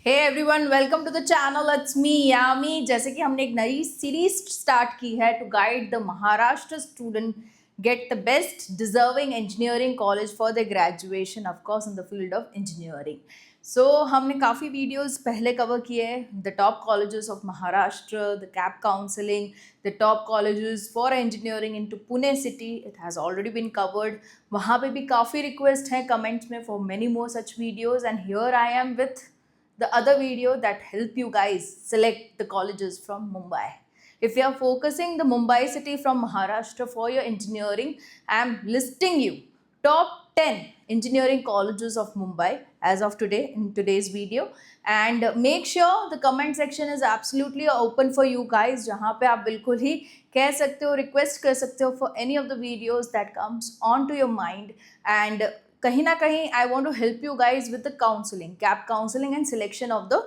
Hey everyone, welcome to the channel. It's me Yami. जैसे कि हमने एक नई सीरीज स्टार्ट की है to guide the Maharashtra student get the best deserving engineering college for the graduation of course in the field of engineering. So हमने काफ़ी videos पहले कवर किए the top colleges of Maharashtra, the CAP counselling, the top colleges for engineering in to Pune city. It has already been covered. वहाँ पे भी काफ़ी request हैं comments में for many more such videos and here I am with the other video that help you guys select the colleges from Mumbai. If you are focusing the Mumbai city from Maharashtra for your engineering, I am listing you top 10 engineering colleges of Mumbai as of today in today's video. And make sure the comment section is absolutely open for you guys, जहाँ पे आप बिल्कुल ही कह सकते हो, request कर सकते हो for any of the videos that comes onto your mind. And कहीं ना कहीं I want to help you guys with the counselling, CAP counselling and selection of the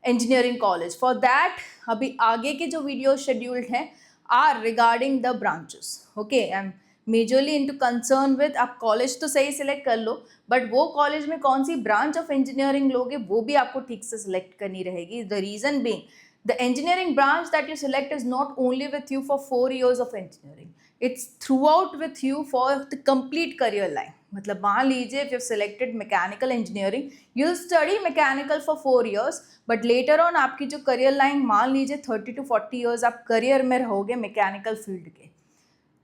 engineering college. For that अभी आगे के जो वीडियो शेड्यूल्ड हैं are regarding the branches. Okay, I am majorly into concern with आप college तो सही select कर लो, but वो कॉलेज में कौन सी ब्रांच ऑफ इंजीनियरिंग लोगे वो भी आपको ठीक से सिलेक्ट करनी रहेगी. The reason being the engineering branch that you select is not only with you for 4 years of engineering, it's throughout with you for the complete career line. मतलब मान लीजिए if you've selected mechanical engineering, you'll study mechanical for 4 years, but later on आपकी जो career line मान लीजिए 30 to 40 years आप career में रहोगे mechanical field के,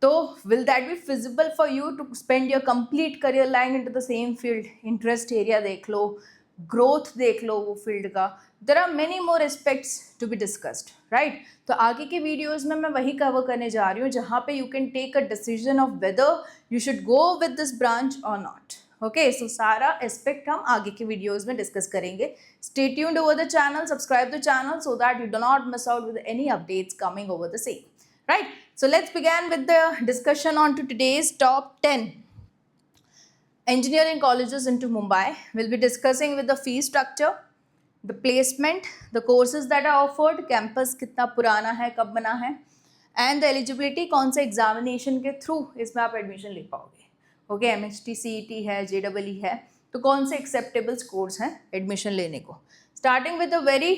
तो will that be feasible for you to spend your complete career line into the same field? Interest area देख लो, ग्रोथ देख लो वो फील्ड का. There are many more aspects to be discussed, right. तो आगे की videos में मैं वही कवर करने जा रही हूँ जहाँ पे you can take a decision of whether you should go with this branch और नॉट. ओके, सो सारा एस्पेक्ट हम आगे के वीडियोस में डिस्कस करेंगे. Stay tuned over the channel, subscribe the channel so that you do not miss out with any updates coming over the same, right. So let's begin with the discussion on to today's top 10 engineering colleges into Mumbai. We'll be discussing with the fee structure, the placement, the courses that are offered, campus कितना पुराना है, कब बना है, and the eligibility, कौन से examination के through इसमें आप admission ले पाओगे. ओके, MHT, CET है, JEE है, तो कौन से acceptable scores हैं admission लेने को. Starting with the very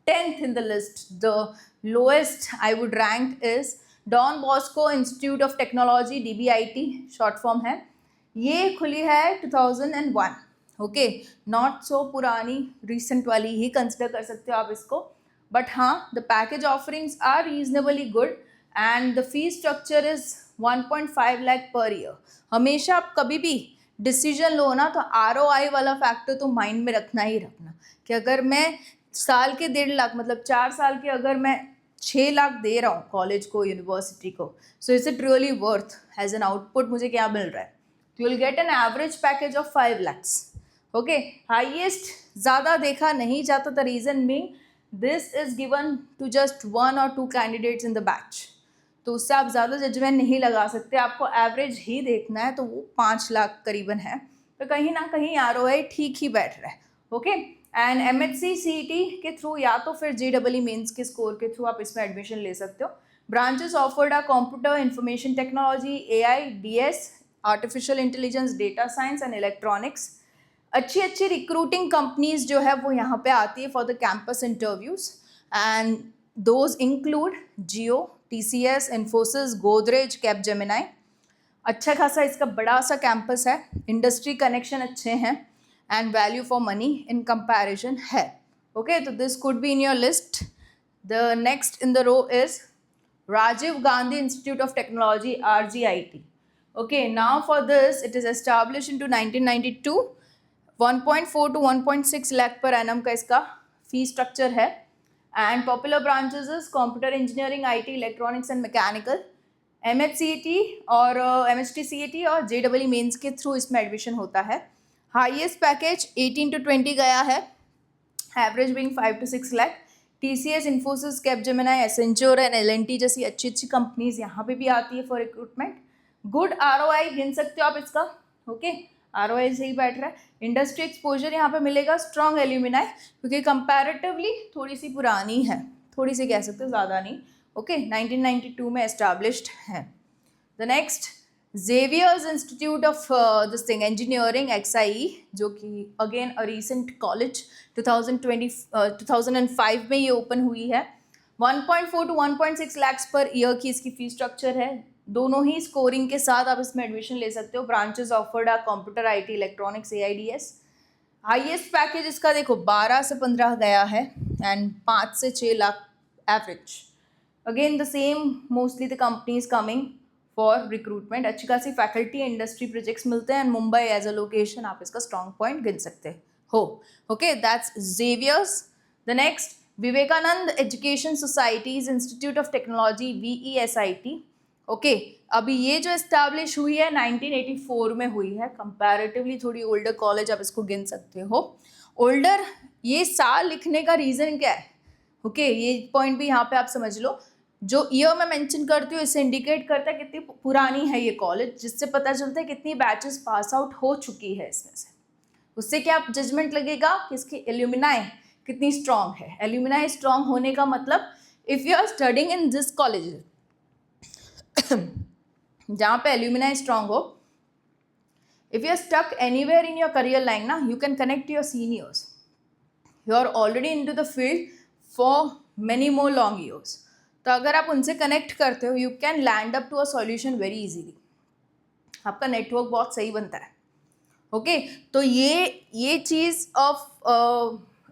10th in the list, the lowest I would rank is Don Bosco Institute of Technology, DBIT short form है. ये खुली है 2001. ओके, नॉट सो पुरानी, रिसेंट वाली ही कंसिडर कर सकते हो आप इसको. बट हाँ, the package offerings are reasonably good and the fee structure is 1.5 lakh per year. हमेशा आप कभी भी डिसीजन लो ना तो ROI वाला फैक्टर तो माइंड में रखना ही रखना कि अगर मैं साल के 1.5 लाख मतलब 4 साल के अगर मैं 6 लाख दे रहा हूँ कॉलेज को, यूनिवर्सिटी को, so is it really worth as an output मुझे क्या मिल रहा है. You will get an average package of 5 lakhs. Okay, highest ज़्यादा देखा नहीं जाता. The reason being this is given to just 1 or 2 candidates in the batch. तो उससे आप ज़्यादा जजमेंट नहीं लगा सकते. आपको एवरेज ही देखना है तो वो 5 लाख करीबन है, तो कहीं ना कहीं ROI ठीक ही बैठ रहा है. ओके, एंड MHC CET के थ्रू या तो फिर JEE मेंस के स्कोर के थ्रू आप इसमें एडमिशन ले सकते हो. Branches offered are computer, information technology, AI, DS, artificial intelligence, data science and electronics. अच्छी अच्छी रिक्रूटिंग कंपनीज जो है वो यहाँ पे आती है for the campus interviews and those include Jio, TCS, Infosys, Godrej, Capgemini. अच्छा खासा इसका बड़ा सा कैंपस है, इंडस्ट्री कनेक्शन अच्छे हैं and value for money in comparison है. ओके, तो this could be in your list. The next in the row is Rajiv Gandhi institute of technology, RGIT. Okay, now for this it is established into 1992. 1.4 to 1.6 lakh per annum का इसका fee structure है. And popular branches is computer engineering, IT, electronics and mechanical. MHCET और MHT CET और JEE mains के through इसमें admission होता है. Highest package 18 to 20 गया है, average being 5 to 6 lakh. TCS, Infosys, Capgemini, Accenture and L&T जैसी अच्छी अच्छी कंपनीज यहाँ पे भी आती है फॉर रिक्रूटमेंट. गुड ROI गिन सकते हो आप इसका. ओके, ROI सही बैठ रहा है. इंडस्ट्री एक्सपोजर यहाँ पे मिलेगा, स्ट्रॉन्ग एल्यूमिनाई, क्योंकि कंपैरेटिवली थोड़ी सी पुरानी है, थोड़ी सी कह सकते हो, ज़्यादा नहीं. ओके, 1992 में एस्टैब्लिश्ड है. The next Xavier's Institute of this thing engineering XIE, जो कि अगेन अ रीसेंट कॉलेज 2005 में ये ओपन हुई है. 1.4 to 1.6 lakhs पर ईयर की इसकी फीस स्ट्रक्चर है. दोनों ही स्कोरिंग के साथ आप इसमें एडमिशन ले सकते हो. Branches offered are computer, IT, electronics, AIDS. Highest package इसका देखो 12 से 15 गया है एंड 5 से 6 lakh average. Again the same, mostly the companies coming for recruitment. अच्छी खासी फैकल्टी, इंडस्ट्री प्रोजेक्ट्स मिलते हैं and Mumbai as a location आप इसका स्ट्रॉन्ग पॉइंट गिन सकते हो. Okay, that's Xavier's. The next, Vivekananda education society's institute of technology, VESIT. Okay, अभी ये जो एस्टैब्लिश हुई है 1984 में हुई है. कंपैरेटिवली थोड़ी ओल्डर कॉलेज, आप इसको गिन सकते हो. ओल्डर, ये साल लिखने का रीज़न क्या है? ओके, ये पॉइंट भी यहाँ पे आप समझ लो. जो ईयर मैं मेंशन करती हूँ इससे इंडिकेट करता है कितनी पुरानी है ये कॉलेज, जिससे पता चलता है कितनी बैचेस पास आउट हो चुकी है इसमें से. उससे क्या जजमेंट लगेगा कि इसकी एल्यूमिनाई कितनी स्ट्रांग है. एल्यूमिनाई स्ट्रांग होने का मतलब, if you are studying in this college जहाँ पे एल्यूमिनाई स्ट्रांग हो, if you are stuck anywhere in your career line ना, you can connect your seniors. You are already in to the field for many more long years. तो अगर आप उनसे connect करते हो, you can land up to a solution very easily. आपका network बहुत सही बनता है. ओके, तो ये चीज़ of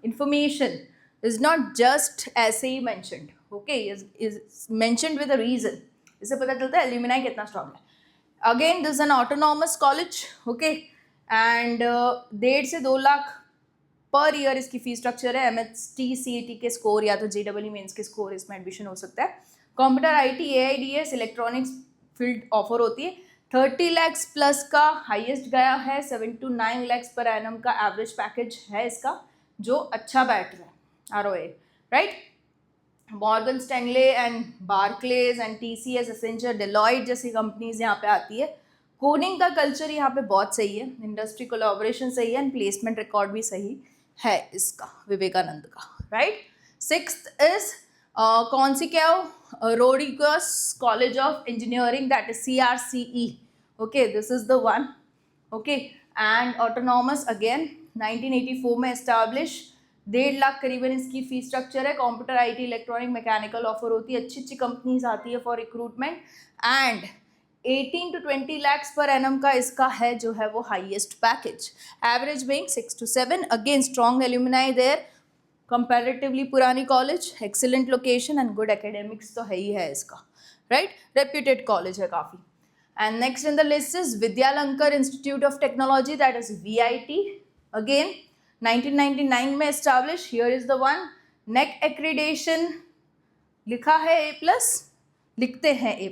information is not just ऐसे ही mentioned. Okay, is mentioned with a reason. इससे पता चलता है एल्यूमिनाई कितना स्ट्रांग है. Again this an autonomous college. Okay, and 1.5 से 2 लाख पर ईयर इसकी फीस स्ट्रक्चर है. MHT CET के स्कोर या तो JEE मेंस के स्कोर इसमें एडमिशन हो सकता है. Computer, IT, AIDS, electronics field offer होती है. 30 lakhs प्लस का हाईएस्ट गया है. 7 to 9 lakhs पर एनम का एवरेज पैकेज है इसका, जो अच्छा बैठ रहा है. ROA, right. Morgan Stanley and Barclays and TCS, Accenture, Deloitte जैसी कंपनीज यहाँ पे आती है. कोडिंग का कल्चर यहाँ पे बहुत सही है, इंडस्ट्री कोलैबोरेशन सही है एंड प्लेसमेंट रिकॉर्ड भी सही है इसका, विवेकानंद का, राइट. 6th इज कौन सी क्या हो, Rodrigues college of engineering, that is CRCE. Okay, this is the one. Okay, and autonomous again 1984 में एस्टैब्लिश. 1.5 लाख करीबन इसकी फीस स्ट्रक्चर है. Computer, IT, electronic, mechanical offer होती है. अच्छी अच्छी कंपनीज आती है for recruitment. And 18 to 20 lakhs per annum का इसका है जो है वो highest package. Average being 6 to 7. Again strong alumni there. Comparatively पुरानी college, excellent location and good academics तो है ही है इसका, राइट. रेप्यूटेड कॉलेज है काफ़ी. And next in the list is Vidyalankar institute of technology, that is VIT. Again 1999 में establish. Here is the one. Neck accreditation लिखा है A+, लिखते हैं A+.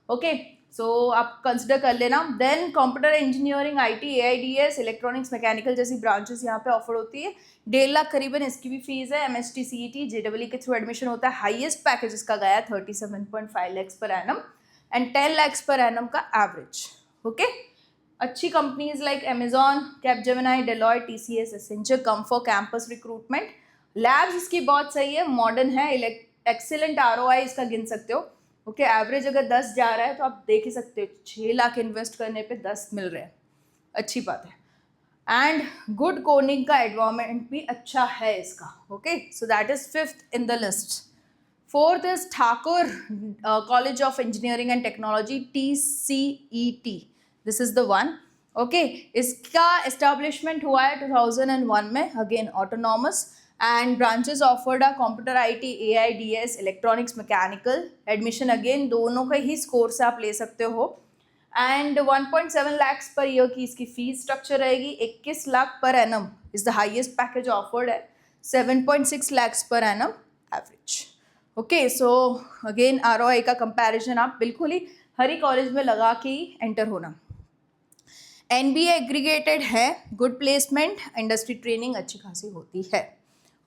ओके, सो आप कंसिडर कर लेना. Then computer engineering, IT, AIDS, electronics, mechanical जैसी branches यहाँ पे ऑफर होती है. 1.5 लाख करीबन इसकी भी फीस है. MHT CET, JEE के थ्रू एडमिशन होता है. हाईएस्ट पैकेज इसका गया 37.5 lakhs per annum and 10 lakhs per annum का एवरेज. ओके, अच्छी companies like Amazon, Capgemini, Deloitte, TCS, Accenture come for campus recruitment. Labs इसकी बहुत सही है, मॉडर्न है, एक्सीलेंट ROI इसका गिन सकते हो. ओके, एवरेज अगर 10 जा रहा है तो आप देख ही सकते हो 6 लाख इन्वेस्ट करने पे 10 मिल रहे हैं, अच्छी बात है. एंड गुड कोडिंग का एनवायरनमेंट भी अच्छा है इसका. Okay, so that is 5th in the list. 4th is Thakur college of engineering and technology, TCET. This is the one. Okay, इसका एस्टेब्लिशमेंट हुआ है 2001 में. Again autonomous and branches offered are computer, IT, AIDS, electronics, mechanical. Admission again दोनों का ही score से आप ले सकते हो. एंड 1.7 lakhs पर ईयर की इसकी फीस स्ट्रक्चर रहेगी. 21 lakh per annum is the highest package offered है. 7.6 lakhs per annum average. Okay, so again ROI का कंपैरिजन आप बिल्कुल ही हर ही कॉलेज में लगा के ही एंटर होना. NBA एग्रीगेटेड है, गुड प्लेसमेंट, इंडस्ट्री ट्रेनिंग अच्छी खासी होती है.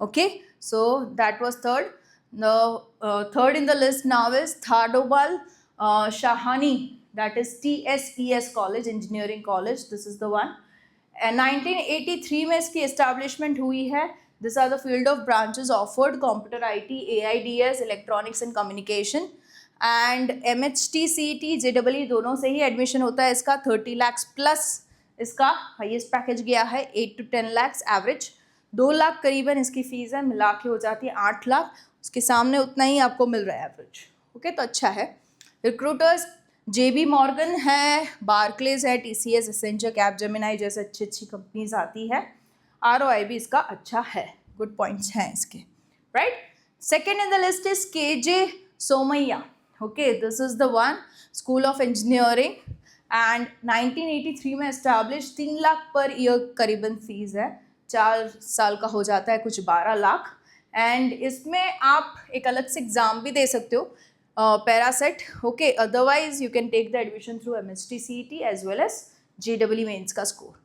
Okay, so that was third. The third in the list now is Thadobal Shahani, that is TSES College, Engineering College. This is the one. And 1983 में इसकी establishment हुई है. These are the field of branches offered: computer, IT, AIDS, electronics and communication. And MHT CET JEE दोनों से ही admission होता है इसका। 30 lakhs plus इसका हाईएस्ट पैकेज गया है, 8 to 10 lakhs एवरेज, 2 लाख करीबन इसकी फीस है, मिला के हो जाती है 8 लाख, उसके सामने उतना ही आपको मिल रहा है एवरेज। ओके, तो अच्छा है। रिक्रूटर्स JB मॉर्गन है, बार्कलेज है, TCS, एसेंचर, कैपजेमिनी जैसे अच्छी अच्छी कंपनीज आती है। ROI भी इसका अच्छा है, गुड पॉइंट्स हैं इसके, right. Second in the list is KJ Somaiya. Okay, this is the one, school of engineering and 1983 में एस्टैब्लिश, 3 लाख पर ईयर करीबन फीस है, 4 साल का हो जाता है कुछ 12 लाख। एंड इसमें आप एक अलग से एग्ज़ाम भी दे सकते हो, पैरासेट। Okay, otherwise you can take the admission through MHT CET as well as JEE mains का score.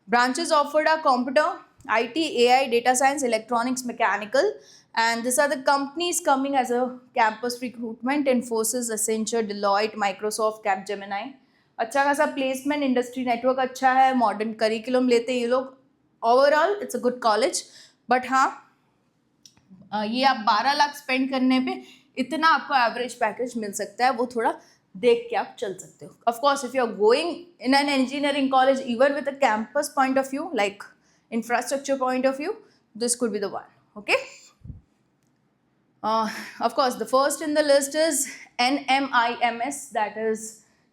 Branches offered are computer, IT, AI, data science, electronics, mechanical, and these are the companies coming as a campus recruitment: Infosys, Accenture, Deloitte, Microsoft, Capgemini। अच्छा खासा placement, industry network अच्छा है, modern curriculum लेते हैं ये लोग। Overall it's a good college, but हाँ ये आप 12 लाख स्पेंड करने पे इतना आपको एवरेज पैकेज मिल सकता है, वो थोड़ा देख के आप चल सकते हो। Of course if you are going in an engineering college even with a campus point of view, like infrastructure point of view, this could be the one. Okay, of course the first in the list is NMIMS, that is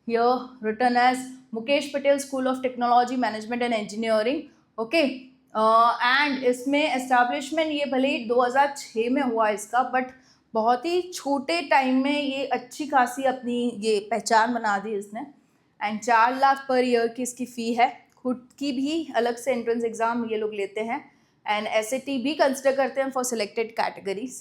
here written as Mukesh Patel School of Technology, Management and Engineering. Okay, and इसमें establishment ये भले ही 2006 में हुआ इसका, but बहुत ही छोटे time में ये अच्छी खासी अपनी ये पहचान बना दी इसने। एंड 4 लाख पर ईयर की इसकी फ़ी है, खुद की भी अलग से एंट्रेंस एग्ज़ाम ये लोग लेते हैं, एंड SAT भी कंसिडर करते हैं फॉर सिलेक्टेड कैटेगरीज।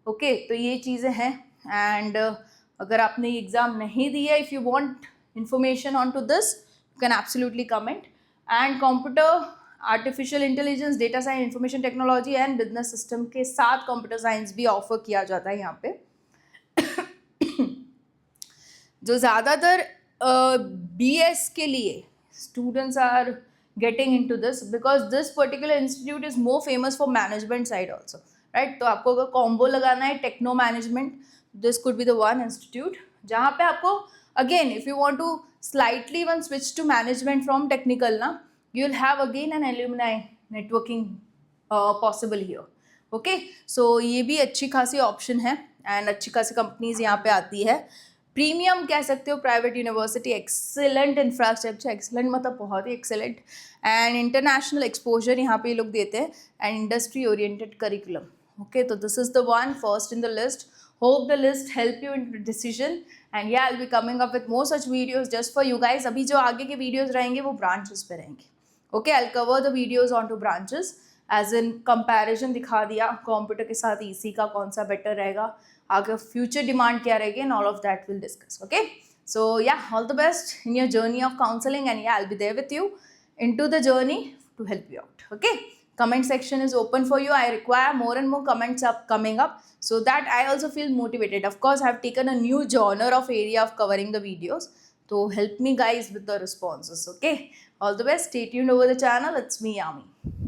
ओके, तो ये चीज़ें हैं। एंड अगर आपने ये एग्ज़ाम नहीं दी है, if you want information on to this you can absolutely comment. And computer, artificial intelligence, data science, information technology and business system के साथ कंप्यूटर साइंस भी ऑफर किया जाता है यहाँ पे। जो ज़्यादातर BS के लिए students are getting into this because this particular institute is more famous for management side also, right? तो आपको अगर कॉम्बो लगाना है techno management, this could be the one institute जहाँ पे आपको again if you want to slightly one switch to management from technical ना, you'll have again an alumni networking possible here. Okay, so ये भी अच्छी खासी ऑप्शन है and अच्छी खासी कंपनीज यहाँ पे आती है। प्रीमियम कह सकते हो private university, excellent infrastructure, excellent मतलब बहुत ही एक्सेलेंट, एंड इंटरनेशनल एक्सपोजर यहाँ पे ये लोग देते हैं, and industry oriented curriculum. Okay, तो this is the one first in the list. Hope the list help you in decision, and yeah I will be coming up with more such videos just for you guys. अभी जो आगे के videos रहेंगे वो branches पे रहेंगे। Okay, I will cover the videos on two branches, as in comparison दिखा दिया कंप्यूटर के साथ EC का कौन सा बेटर रहेगा, आगे फ्यूचर डिमांड क्या रहेगी, and all of that will discuss. Okay, so yeah all the best in your journey of counselling, and yeah I will be there with you into the journey to help you out. Okay, comment section is open for you. I require more and more comments coming up so that I also feel motivated. Of course, I have taken a new genre of area of covering the videos, so help me guys with the responses. Okay, all the best, stay tuned over the channel. It's me, Yami.